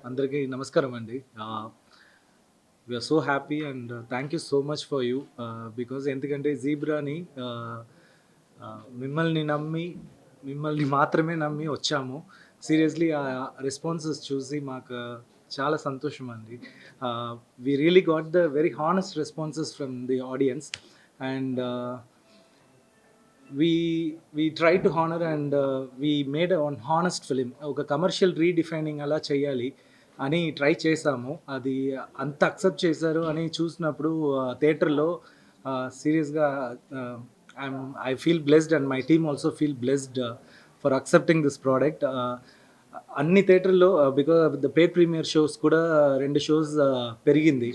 అందరికీ నమస్కారం అండి. We are so happy and thank you so much for you. Because ఎందుకంటే జీబ్రాని మిమ్మల్ని నమ్మి మిమ్మల్ని మాత్రమే నమ్మి వచ్చాము. సీరియస్లీ ఆ రెస్పాన్సెస్ చూసి మాకు చాలా సంతోషం అండి. We really got the very honest responses from the audience and we tried to honor and we made an honest film. ఒక కమర్షియల్ రీడిఫైనింగ్ అలా చేయాలి అని ట్రై చేసాము. అది అంత అక్సెప్ట్ చేశారు అని చూసినప్పుడు థియేటర్లో సీరియస్గా I feel blessed and my team also feel blessed for accepting this product. అన్ని థియేటర్లో because the pay premiere shows కూడా 2 షోస్ పెరిగింది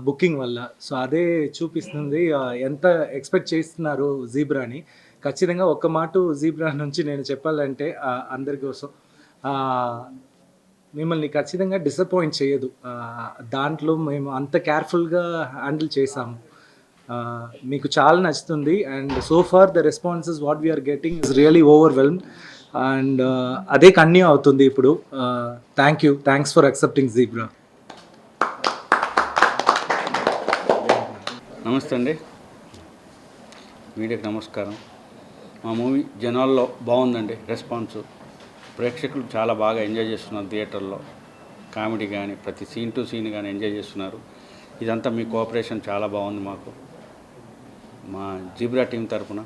బుకింగ్ వల్ల. సో అదే చూపిస్తుంది ఎంత ఎక్స్పెక్ట్ చేస్తున్నారు జీబ్రాని. ఖచ్చితంగా ఒక్క మాట జీబ్రా నుంచి నేను చెప్పాలంటే అందరి కోసం మిమ్మల్ని ఖచ్చితంగా డిసప్పాయింట్ చేయదు. దాంట్లో మేము అంత కేర్ఫుల్గా హ్యాండిల్ చేసాము. మీకు చాలా నచ్చుతుంది and so far the responses what we are getting is really overwhelmed and అదే కంటిన్యూ అవుతుంది ఇప్పుడు. Thanks for accepting Zebra. నమస్తే అండి, మీడియాకి నమస్కారం. మా మూవీ జనాల్లో బాగుందండి రెస్పాన్సు. ప్రేక్షకులు చాలా బాగా ఎంజాయ్ చేస్తున్నారు. థియేటర్లో కామెడీ కానీ ప్రతి సీన్ టు సీన్ కానీ ఎంజాయ్ చేస్తున్నారు. ఇదంతా మీ కోఆపరేషన్ చాలా బాగుంది. మాకు మా జీబ్రా టీం తరఫున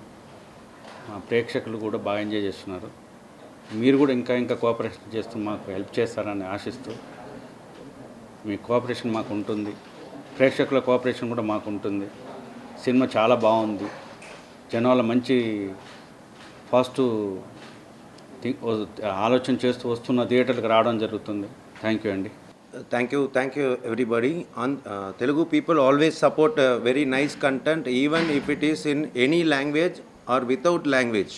మా ప్రేక్షకులు కూడా బాగా ఎంజాయ్ చేస్తున్నారు. మీరు కూడా ఇంకా కోఆపరేషన్ చేస్తూ మాకు హెల్ప్ చేస్తారని ఆశిస్తూ, మీ కోఆపరేషన్ మాకు ఉంటుంది, ప్రేక్షకుల కోఆపరేషన్ కూడా మాకు ఉంటుంది. సినిమా చాలా బాగుంది. జనాల మంచి పాజిటివ్ ఆలోచన చేస్తూ వస్తున్న థియేటర్కి రావడం జరుగుతుంది. థ్యాంక్ యూ అండి. Thank you everybody. On Telugu people always support very nice content, even if it is in any language or without language.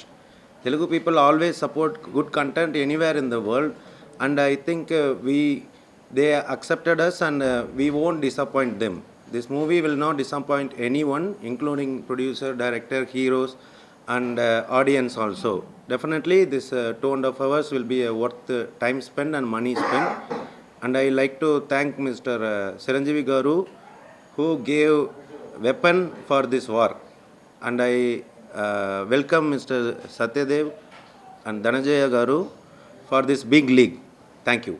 Telugu people always support good content anywhere in the world, and I think they accepted us, and we won't disappoint them. This movie will not disappoint anyone, including producer, director, heroes, and audience also. Definitely this 2.5 hours will be worth time spent and money spent. And I like to thank Mr. Chiranjeevi Garu, who gave weapon for this war. And I welcome Mr. Satyadev and Dhananjaya Garu for this big league. Thank you.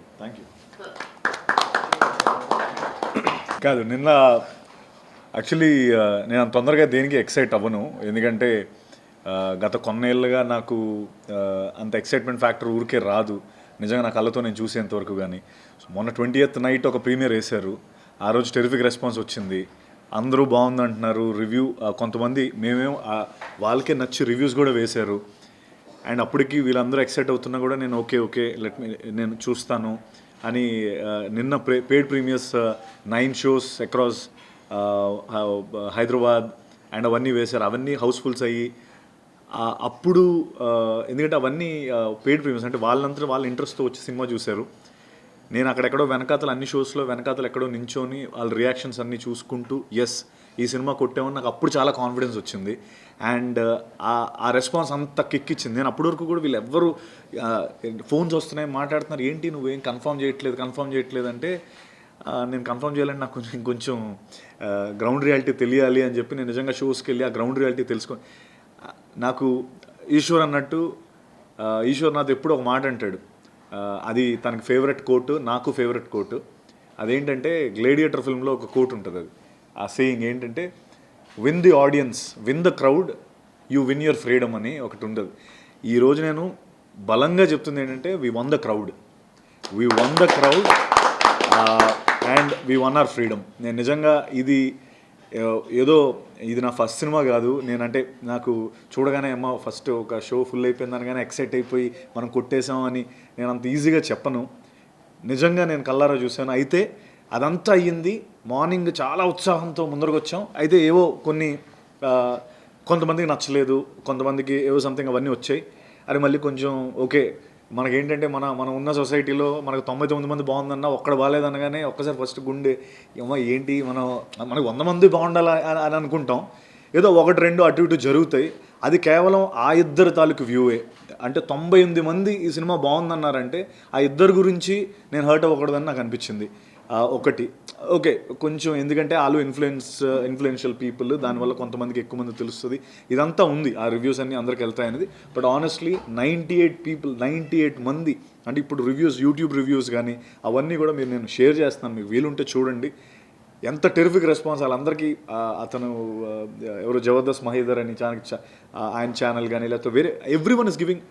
కాదు, నిన్న actually నేను అంత తొందరగా దేనికి excite అవ్వను. ఎందుకంటే గత కొన్నేళ్ళుగా నాకు అంత ఎక్సైట్మెంట్ ఫ్యాక్టర్ ఊరికే రాదు. నిజంగా నా కళ్ళతో నేను చూసేంతవరకు. కానీ మొన్న 20th నైట్ ఒక ప్రీమియర్ వేశారు. ఆ రోజు టెరిఫిక్ రెస్పాన్స్ వచ్చింది. అందరూ బాగుందంటున్నారు. రివ్యూ కొంతమంది వాళ్ళకే నచ్చి రివ్యూస్ కూడా వేశారు. అండ్ అప్పటికి వీళ్ళందరూ ఎక్సైట్ అవుతున్నా కూడా నేను ఓకే నేను చూస్తాను అని నిన్న paid premieres 9 shows across Hyderabad and అవన్నీ వేశారు. అవన్నీ హౌస్ఫుల్స్ అయ్యి అప్పుడు ఎందుకంటే అవన్నీ పెయిడ్ ప్రీమియర్స్ అంటే వాళ్ళ ఇంట్రెస్ట్తో వచ్చి సినిమా చూశారు. నేను అక్కడెక్కడో వెనకాతలు అన్ని షోస్లో వెనకాతలు ఎక్కడో నించొని వాళ్ళ రియాక్షన్స్ అన్నీ చూసుకుంటూ ఈ సినిమా కొట్టామని నాకు అప్పుడు చాలా కాన్ఫిడెన్స్ వచ్చింది. అండ్ ఆ రెస్పాన్స్ అంత కిక్కిచ్చింది. నేను అప్పటి వరకు కూడా వీళ్ళు ఎవ్వరు ఫోన్స్ వస్తున్నాయి, మాట్లాడుతున్నారు, ఏంటి నువ్వేం కన్ఫర్మ్ చేయట్లేదు అంటే నేను కన్ఫర్మ్ చేయాలని నాకు కొంచెం గ్రౌండ్ రియాలిటీ తెలియాలి అని చెప్పి నేను నిజంగా షోస్కి వెళ్ళి ఆ గ్రౌండ్ రియాలిటీ తెలుసుకొని నాకు ఈశ్వర్నాథ్ ఎప్పుడు ఒక మాట అంటాడు. అది తనకి ఫేవరెట్ కోట్, నాకు ఫేవరెట్ కోట్. అదేంటంటే గ్లేడియేటర్ ఫిల్మ్లో ఒక కోట్ ఉంటుంది. అది ఆ సేయింగ్ ఏంటంటే win the audience, win the crowd, you win your freedom అని ఒకటి ఉండదు. ఈరోజు నేను బలంగా చెప్తుంది ఏంటంటే we one the crowd and we one our freedom. నేను నిజంగా ఇది నా ఫస్ట్ సినిమా కాదు. నేనంటే నాకు చూడగానే ఫస్ట్ ఒక షో ఫుల్ అయిపోయిందని కానీ ఎక్సైట్ అయిపోయి మనం కొట్టేసామని నేను అంత ఈజీగా చెప్పను. నిజంగా నేను కల్లారా చూశాను. అయితే అదంతా అయ్యింది. మార్నింగ్ చాలా ఉత్సాహంతో ముందరకు వచ్చాం. అయితే ఏవో కొంతమందికి నచ్చలేదు, కొంతమందికి ఏవో సంథింగ్ అవన్నీ వచ్చాయి. అది మళ్ళీ కొంచెం ఓకే, మనకేంటంటే మనం ఉన్న సొసైటీలో మనకు 99 మంది బాగుందన్నా ఒక్కడ బాగాలేదనగానే ఒక్కసారి ఫస్ట్ గుండె ఏంటి మనకు 100 మంది బాగుండాలి అని అనుకుంటాం. ఏదో 1-2 అటు ఇటు జరుగుతాయి. అది కేవలం ఆ ఇద్దరు తాలూకు వ్యూవే. అంటే 98 మంది ఈ సినిమా బాగుందన్నారంటే ఆ ఇద్దరు గురించి నేను హర్ట్ అవ్వకూడదని నాకు అనిపించింది. ఒకటి ఓకే, కొంచెం ఎందుకంటే వాళ్ళు ఇన్ఫ్లుయెన్షియల్ పీపుల్, దానివల్ల కొంతమందికి ఎక్కువ మంది తెలుస్తుంది, ఇదంతా ఉంది, ఆ రివ్యూస్ అన్నీ అందరికి వెళ్తాయనేది. బట్ ఆనెస్ట్లీ 98 మంది, అంటే ఇప్పుడు రివ్యూస్, యూట్యూబ్ రివ్యూస్ కానీ అవన్నీ కూడా నేను షేర్ చేస్తున్నాను, మీకు వీలుంటే చూడండి. ఎంత టెరిఫిక్ రెస్పాన్స్ వాళ్ళందరికీ. అతను ఎవరు జబర్దస్త్ మహేదర్ అని ఆయన ఛానల్ కానీ, లేకపోతే వేరే every one is giving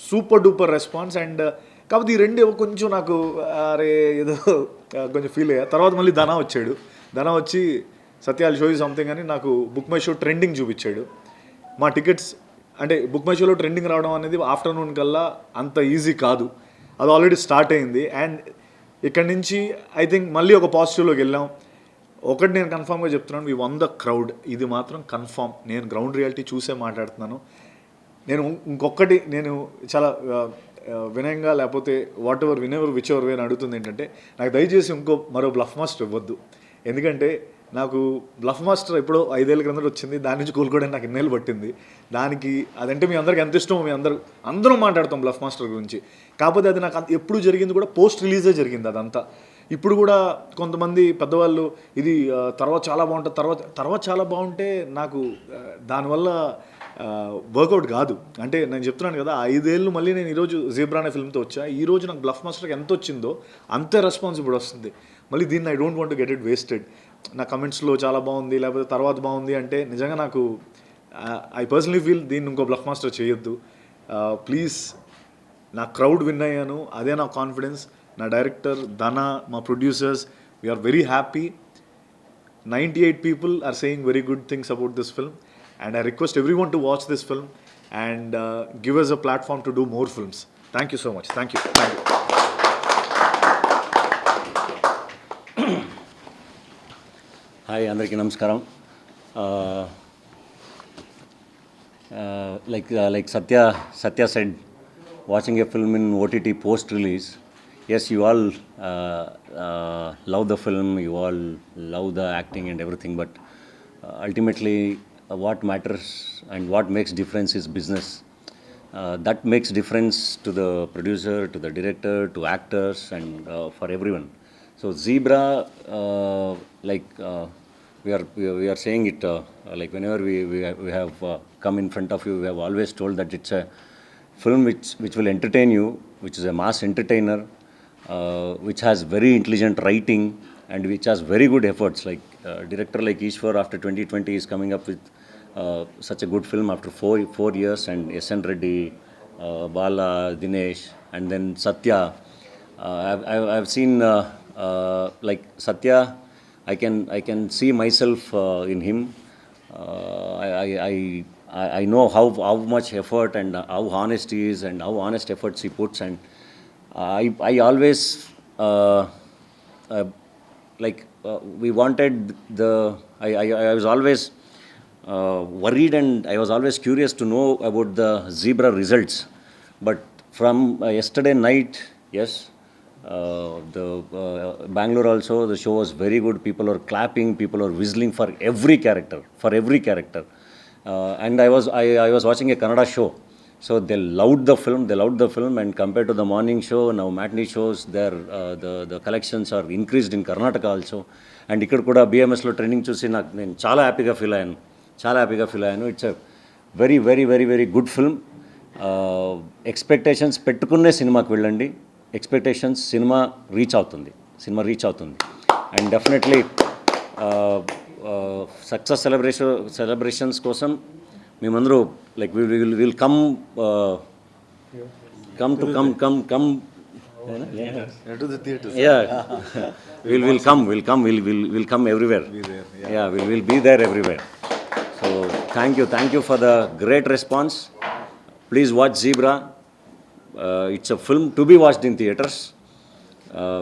super duper response. And కాకపోతే ఈ రెండు కొంచెం నాకు అరే ఏదో కొంచెం ఫీల్ అయ్యా. తర్వాత మళ్ళీ ధనా వచ్చి సత్యాలు షో యూ సంథింగ్ అని నాకు బుక్ మై షో ట్రెండింగ్ చూపించాడు. మా టికెట్స్ అంటే బుక్ మై షోలో ట్రెండింగ్ రావడం అనేది ఆఫ్టర్నూన్ కల్లా అంత ఈజీ కాదు, అది ఆల్రెడీ స్టార్ట్ అయింది. అండ్ ఇక్కడి నుంచి ఐ థింక్ మళ్ళీ ఒక పాజిటివ్లోకి వెళ్ళాం. ఒకటి నేను కన్ఫామ్గా చెప్తున్నాను, వి వన్ ద క్రౌడ్, ఇది మాత్రం కన్ఫామ్. నేను గ్రౌండ్ రియాలిటీ చూసే మాట్లాడుతున్నాను. నేను ఇంకొకటి నేను చాలా వినయంగా, లేకపోతే విచ్ ఎవర్ వే అని అడుగుతుంది ఏంటంటే, నాకు దయచేసి మరో బ్లఫ్ మాస్టర్ ఇవ్వద్దు. ఎందుకంటే నాకు బ్లఫ్ మాస్టర్ ఎప్పుడో 5 ఏళ్ళ క్రిందట వచ్చింది, దాని నుంచి కోలుకోవడానికి నాకు ఇన్నేళ్ళు పట్టింది. దానికి అదంటే మీ అందరికి ఎంత ఇష్టమో, అందరం మాట్లాడతాం బ్లఫ్ మాస్టర్ గురించి. కాకపోతే అది నాకు ఎప్పుడు జరిగింది కూడా పోస్ట్ రిలీజే జరిగింది అదంతా. ఇప్పుడు కూడా కొంతమంది పెద్దవాళ్ళు ఇది తర్వాత చాలా బాగుంటుంది, తర్వాత చాలా బాగుంటే నాకు దానివల్ల వర్కౌట్ కాదు. అంటే నేను చెప్తున్నాను కదా, 5 ఏళ్ళు మళ్ళీ నేను ఈరోజు జీబ్రా అనే ఫిల్మ్తో వచ్చా. ఈరోజు నాకు బ్లఫ్ మాస్టర్కి ఎంత వచ్చిందో అంతే రెస్పాన్స్ ఇప్పుడు వస్తుంది. మళ్ళీ దీన్ని I don't want to get it wasted. నా కమెంట్స్లో చాలా బాగుంది, లేకపోతే తర్వాత బాగుంది అంటే నిజంగా నాకు ఐ పర్సనలీ ఫీల్ దీన్ని ఇంకో బ్లఫ్ మాస్టర్ చేయొద్దు. ప్లీజ్, నా క్రౌడ్ విన్ అయ్యాను, అదే నా కాన్ఫిడెన్స్. నా డైరెక్టర్ ధనా, మా producers, we are very happy. 98 people are saying very good things about this film, and I request everyone to watch this film and give us a platform to do more films. Thank you so much. Thank you. Hi, అందరికీ నమస్కారం. Like Satya said, watching a film in OTT post release, yes, you all love the film, you all love the acting and everything, but ultimately what matters and what makes difference is business. That makes difference to the producer, to the director, to actors, and for everyone. So Zebra, we are saying it like whenever we have come in front of you, we have always told that it's a film which will entertain you, which is a mass entertainer, which has very intelligent writing and which has very good efforts. Like director like Ishwar after 2020 is coming up with such a good film after 4 years, and S.N. Reddy, Bala, Dinesh, and then Satya. I've seen like Satya, I can see myself in him. I know how much effort and how honest he is and how honest efforts he puts, and I always we wanted I was always worried, and I was always curious to know about the Zebra results. But from yesterday night, yes, the Bangalore also, the show was very good. People are clapping, people are whistling for every character. And I was watching a Kannada show, so they loved the film, and compared to the morning show, now matinee shows, the collections are increased in Karnataka also. And ఇక్కడ కూడా BMSలో training చూసి నేను చాలా హ్యాపీగా feel అయ్యాను. It's a very very very very good film. Expectations పెట్టుకునే సినిమాకి వెళ్ళండి. ఎక్స్పెక్టేషన్స్ సినిమా రీచ్ అవుతుంది. అండ్ డెఫినెట్లీ సక్సెస్ సెలబ్రేషన్స్ కోసం మేమందరూ like will come To the theatre. Yeah, we'll come everywhere. Yeah, we'll be there everywhere. So thank you for the great response. Please watch Zebra. It's a film to be watched in theaters.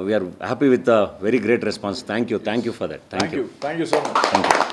We are happy with the very great response. Thank you for that. Thank you so much. Thank you.